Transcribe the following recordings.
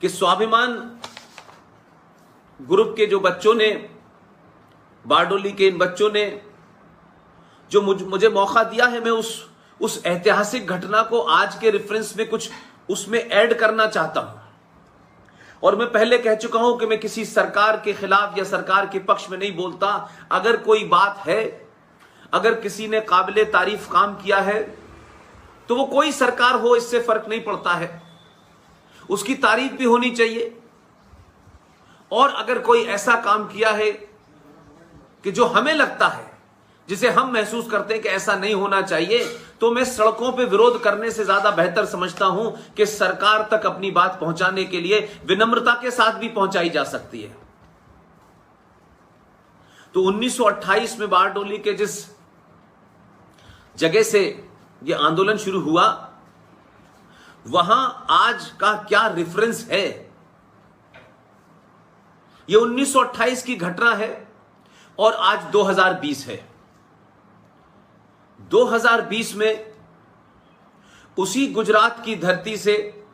कि स्वाभिमान ग्रुप के जो बच्चों ने, बारडोली के इन बच्चों ने जो मुझे मौका दिया है, मैं उस ऐतिहासिक घटना को आज के रेफरेंस में कुछ उसमें ऐड करना चाहता हूं। और मैं पहले कह चुका हूं कि मैं किसी सरकार के खिलाफ या सरकार के पक्ष में नहीं बोलता। अगर कोई बात है, अगर किसी ने काबिले तारीफ काम किया है, तो वो कोई सरकार हो, इससे फर्क नहीं पड़ता है, उसकी तारीफ भी होनी चाहिए। और अगर कोई ऐसा काम किया है कि जो हमें लगता है, जिसे हम महसूस करते हैं कि ऐसा नहीं होना चाहिए, तो मैं सड़कों पे विरोध करने से ज्यादा बेहतर समझता हूं कि सरकार तक अपनी बात पहुंचाने के लिए विनम्रता के साथ भी पहुंचाई जा सकती है। तो 1928 में बारडोली के जिस जगह से यह आंदोलन शुरू हुआ, वहां आज का क्या रेफरेंस है? यह 1928 की घटना है और आज 2020 है। 2020 में उसी गुजरात की धरती से,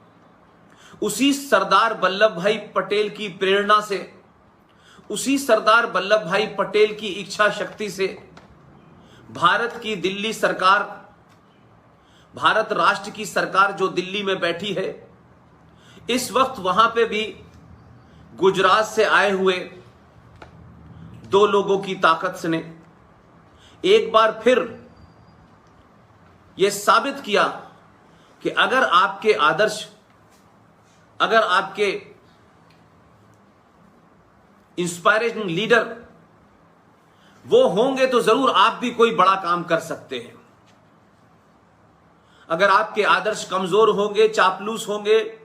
उसी सरदार वल्लभ भाई पटेल की प्रेरणा से, उसी सरदार वल्लभ भाई पटेल की इच्छा शक्ति से भारत की दिल्ली सरकार, भारत राष्ट्र की सरकार जो दिल्ली में बैठी है, इस वक्त वहां पे भी गुजरात से आए हुए दो लोगों की ताकत ने एक बार फिर यह साबित किया कि अगर आपके आदर्श, अगर आपके इंस्पायरेशनल लीडर वो होंगे, तो जरूर आप भी कोई बड़ा काम कर सकते हैं। अगर आपके आदर्श कमजोर होंगे, चापलूस होंगे,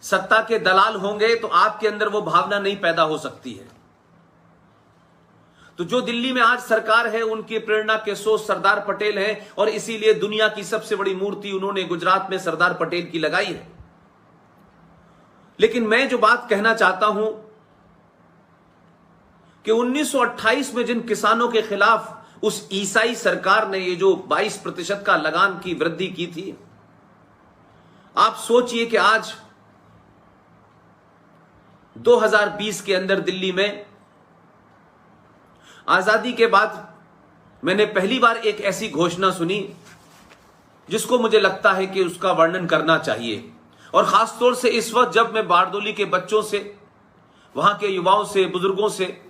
सत्ता के दलाल होंगे, तो आपके अंदर वो भावना नहीं पैदा हो सकती है। तो जो दिल्ली में आज सरकार है, उनकी प्रेरणा के सोच सरदार पटेल हैं, और इसीलिए दुनिया की सबसे बड़ी मूर्ति उन्होंने गुजरात में सरदार पटेल की लगाई है। लेकिन मैं जो बात कहना चाहता हूं कि 1928 में जिन किसानों के खिलाफ उस ईसाई सरकार ने ये जो 22% का लगान की वृद्धि की थी, आप सोचिए कि आज 2020 के अंदर दिल्ली में आजादी के बाद मैंने पहली बार एक ऐसी घोषणा सुनी जिसको मुझे लगता है कि उसका वर्णन करना चाहिए, और खासतौर से इस वक्त जब मैं बारडोली के बच्चों से, वहां के युवाओं से, बुजुर्गों से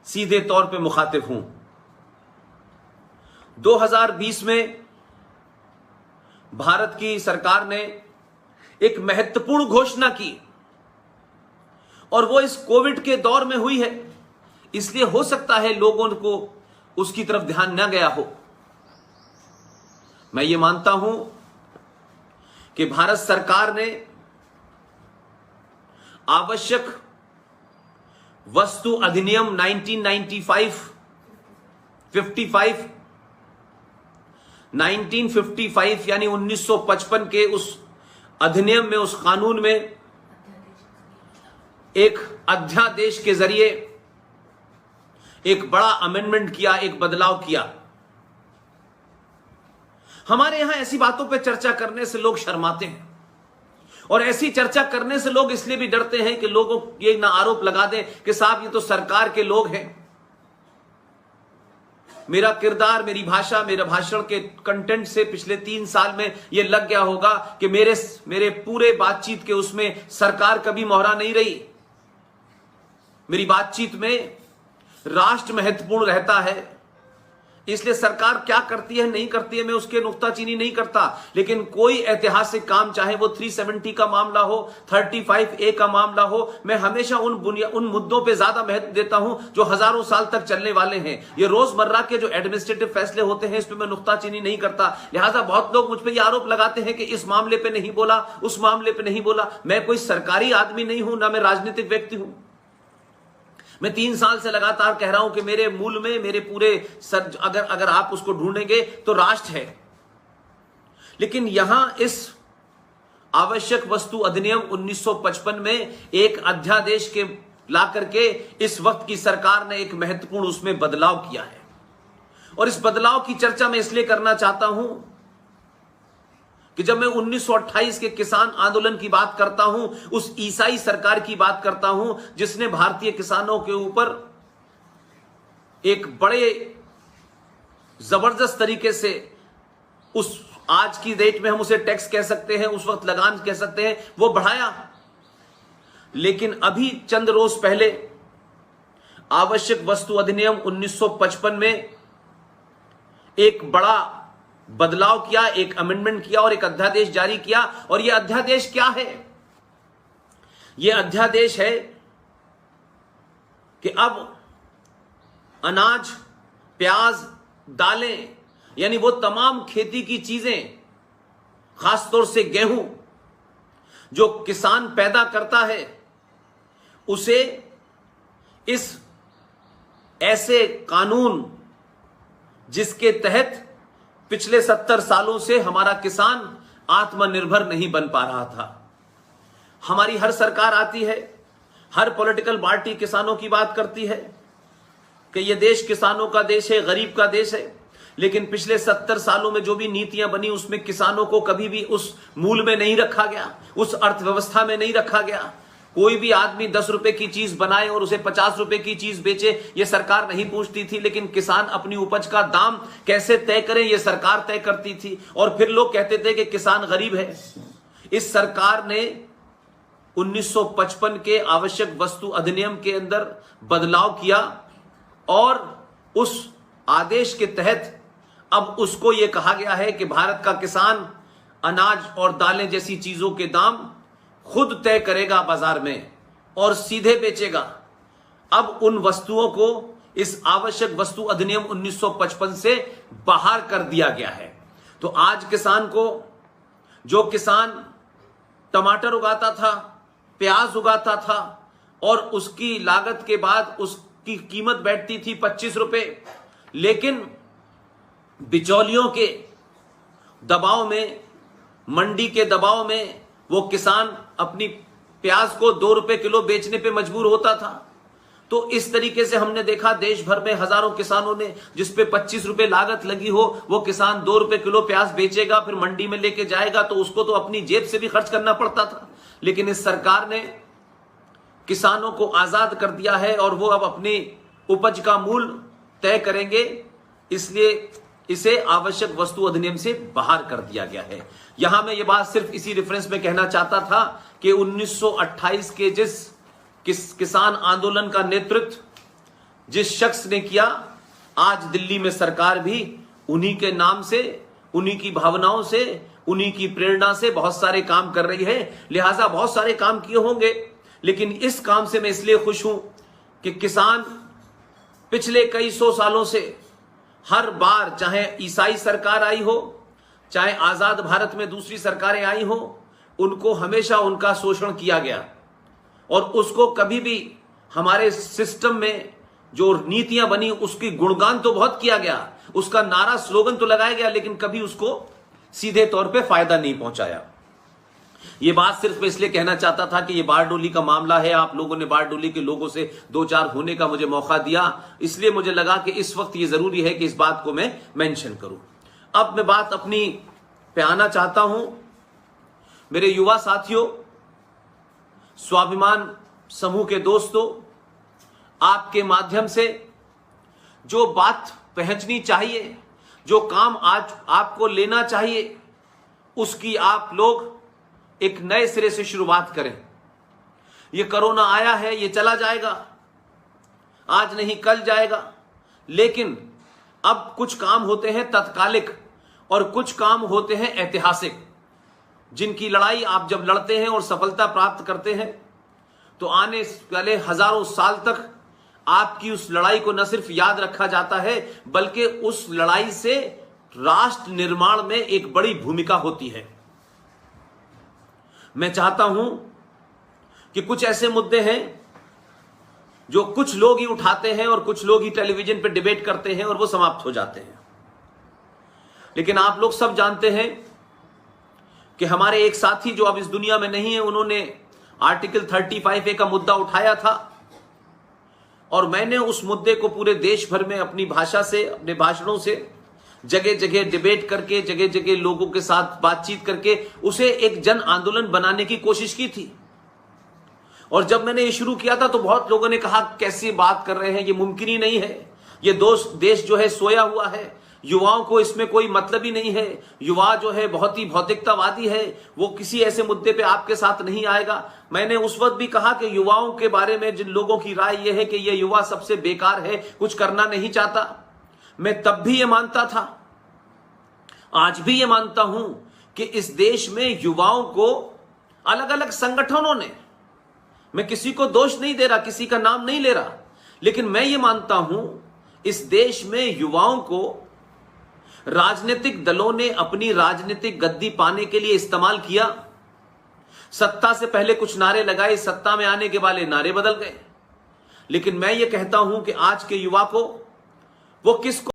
सीधे तौर पे मुखातिब हूं। 2020 में भारत की सरकार ने एक महत्वपूर्ण घोषणा की, और वो इस कोविड के दौर में हुई है, इसलिए हो सकता है लोगों को उसकी तरफ ध्यान न गया हो। मैं ये मानता हूं कि भारत सरकार ने आवश्यक वस्तु अधिनियम 1955 यानी 1955 के उस अधिनियम में, उस कानून में एक अध्यादेश के जरिए एक बड़ा अमेंडमेंट किया, एक बदलाव किया। हमारे यहां ऐसी बातों पर चर्चा करने से लोग शर्माते हैं, और ऐसी चर्चा करने से लोग इसलिए भी डरते हैं कि लोगों ये ना आरोप लगा दें कि साहब ये तो सरकार के लोग हैं। मेरा किरदार, मेरी भाषा, मेरे भाषण के कंटेंट से पिछले 3 साल में यह लग गया होगा कि मेरे पूरे बातचीत के उसमें सरकार कभी मोहरा नहीं रही। मेरी बातचीत में राष्ट्र महत्वपूर्ण रहता है, इसलिए सरकार क्या करती है नहीं करती है मैं उसके नुक्ताचीनी नहीं करता। लेकिन कोई ऐतिहासिक काम, चाहे वो 370 का मामला हो, 35A का मामला हो, मैं हमेशा उन मुद्दों पे ज्यादा महत्व देता हूं जो हजारों साल तक चलने वाले हैं। ये रोजमर्रा के जो एडमिनिस्ट्रेटिव फैसले होते हैं, इस पे मैं नुक्ताचीनी नहीं करता। लिहाजा बहुत लोग मुझ पर यह आरोप लगाते हैं कि इस मामले पे नहीं बोला, उस मामले पे नहीं बोला। मैं कोई सरकारी आदमी नहीं हूं, ना मैं राजनीतिक व्यक्ति हूं। मैं 3 साल से लगातार कह रहा हूं कि मेरे मूल में, मेरे पूरे अगर आप उसको ढूंढेंगे तो राष्ट्र है। लेकिन यहां इस आवश्यक वस्तु अधिनियम 1955 में एक अध्यादेश के ला करके इस वक्त की सरकार ने एक महत्वपूर्ण उसमें बदलाव किया है। और इस बदलाव की चर्चा मैं इसलिए करना चाहता हूं कि जब मैं 1928 के किसान आंदोलन की बात करता हूं, उस ईसाई सरकार की बात करता हूं जिसने भारतीय किसानों के ऊपर एक बड़े जबरदस्त तरीके से, उस आज की डेट में हम उसे टैक्स कह सकते हैं, उस वक्त लगान कह सकते हैं, वो बढ़ाया। लेकिन अभी चंद रोज पहले आवश्यक वस्तु अधिनियम 1955 में एक बड़ा बदलाव किया, एक अमेंडमेंट किया और एक अध्यादेश जारी किया। और यह अध्यादेश क्या है? यह अध्यादेश है कि अब अनाज, प्याज, दालें, यानी वो तमाम खेती की चीजें, खासतौर से गेहूं जो किसान पैदा करता है, उसे इस ऐसे कानून जिसके तहत पिछले 70 सालों से हमारा किसान आत्मनिर्भर नहीं बन पा रहा था। हमारी हर सरकार आती है, हर पॉलिटिकल पार्टी किसानों की बात करती है कि यह देश किसानों का देश है, गरीब का देश है। लेकिन पिछले 70 सालों में जो भी नीतियां बनी उसमें किसानों को कभी भी उस मूल में नहीं रखा गया, उस अर्थव्यवस्था में नहीं रखा गया। कोई भी आदमी 10 रुपए की चीज बनाए और उसे 50 रुपए की चीज बेचे, यह सरकार नहीं पूछती थी। लेकिन किसान अपनी उपज का दाम कैसे तय करें, यह सरकार तय करती थी। और फिर लोग कहते थे कि किसान गरीब है। इस सरकार ने 1955 के आवश्यक वस्तु अधिनियम के अंदर बदलाव किया और उस आदेश के तहत अब उसको यह कहा गया है कि भारत का किसान अनाज और दालें जैसी चीजों के दाम खुद तय करेगा बाजार में और सीधे बेचेगा। अब उन वस्तुओं को इस आवश्यक वस्तु अधिनियम 1955 से बाहर कर दिया गया है। तो आज किसान को, जो किसान टमाटर उगाता था, प्याज उगाता था और उसकी लागत के बाद उसकी कीमत बैठती थी 25 रुपए, लेकिन बिचौलियों के दबाव में, मंडी के दबाव में वो किसान अपनी प्याज को 2 रुपए किलो बेचने पे मजबूर होता था। तो इस तरीके से हमने देखा देश भर में हजारों किसानों ने, जिस पे 25 रुपए लागत लगी हो, वो किसान 2 रुपए किलो प्याज बेचेगा, फिर मंडी में लेके जाएगा तो उसको तो अपनी जेब से भी खर्च करना पड़ता था। लेकिन इस सरकार ने किसानों को आजाद कर दिया है और वो अब अपनी उपज का मूल्य तय करेंगे, इसलिए इसे आवश्यक वस्तु अधिनियम से बाहर कर दिया गया है। यहां मैं ये बात सिर्फ इसी रेफरेंस में कहना चाहता था कि 1928 के किसान आंदोलन का नेतृत्व जिस शख्स ने किया, आज दिल्ली में सरकार भी उन्हीं के नाम से, उन्हीं की भावनाओं से, उन्हीं की प्रेरणा से बहुत सारे काम कर रही है। लिहाजा बहुत सारे काम किए होंगे, लेकिन इस काम से मैं इसलिए खुश हूं कि किसान पिछले कई 100 सालों से हर बार, चाहे ईसाई सरकार आई हो, चाहे आजाद भारत में दूसरी सरकारें आई हो, उनको हमेशा उनका शोषण किया गया और उसको कभी भी हमारे सिस्टम में जो नीतियां बनी उसकी गुणगान तो बहुत किया गया, उसका नारा स्लोगन तो लगाया गया, लेकिन कभी उसको सीधे तौर पे फायदा नहीं पहुंचाया। ये बात सिर्फ मैं इसलिए कहना चाहता था कि ये बारडोली का मामला है, आप लोगों ने बारडोली के लोगों से 2-4 होने का मुझे मौका दिया, इसलिए मुझे लगा कि इस वक्त ये जरूरी है कि इस बात को मैं मेंशन करूं। अब मैं बात अपनी पे आना चाहता हूं। मेरे युवा साथियों, स्वाभिमान समूह के दोस्तों, आपके माध्यम से जो बात पहुंचनी चाहिए, जो काम आज आपको लेना चाहिए, उसकी आप लोग एक नए सिरे से शुरुआत करें। ये कोरोना आया है, ये चला जाएगा, आज नहीं कल जाएगा, लेकिन अब कुछ काम होते हैं तत्कालिक और कुछ काम होते हैं ऐतिहासिक, जिनकी लड़ाई आप जब लड़ते हैं और सफलता प्राप्त करते हैं तो आने वाले हजारों साल तक आपकी उस लड़ाई को न सिर्फ याद रखा जाता है, बल्कि उस लड़ाई से राष्ट्र निर्माण में एक बड़ी भूमिका होती है। मैं चाहता हूं कि कुछ ऐसे मुद्दे हैं जो कुछ लोग ही उठाते हैं और कुछ लोग ही टेलीविजन पर डिबेट करते हैं और वो समाप्त हो जाते हैं, लेकिन आप लोग सब जानते हैं कि हमारे एक साथी जो अब इस दुनिया में नहीं है, उन्होंने आर्टिकल 35A का मुद्दा उठाया था और मैंने उस मुद्दे को पूरे देश भर में अपनी भाषा से, अपने भाषणों से जगह जगह डिबेट करके, जगह जगह लोगों के साथ बातचीत करके उसे एक जन आंदोलन बनाने की कोशिश की थी। और जब मैंने ये शुरू किया था तो बहुत लोगों ने कहा कैसी बात कर रहे हैं, ये मुमकिन ही नहीं है, ये देश जो है सोया हुआ है, युवाओं को इसमें कोई मतलब ही नहीं है, युवा जो है बहुत ही भौतिकतावादी है, वो किसी ऐसे मुद्दे पे आपके साथ नहीं आएगा। मैंने उस वक्त भी कहा कि युवाओं के बारे में जिन लोगों की राय यह है कि ये युवा सबसे बेकार है, कुछ करना नहीं चाहता, मैं तब भी ये मानता था, आज भी ये मानता हूं कि इस देश में युवाओं को अलग अलग संगठनों ने, मैं किसी को दोष नहीं दे रहा, किसी का नाम नहीं ले रहा, लेकिन मैं ये मानता हूं इस देश में युवाओं को राजनीतिक दलों ने अपनी राजनीतिक गद्दी पाने के लिए इस्तेमाल किया। सत्ता से पहले कुछ नारे लगाए, सत्ता में आने के वाले नारे बदल गए। लेकिन मैं ये कहता हूं कि आज के युवा को वो किसको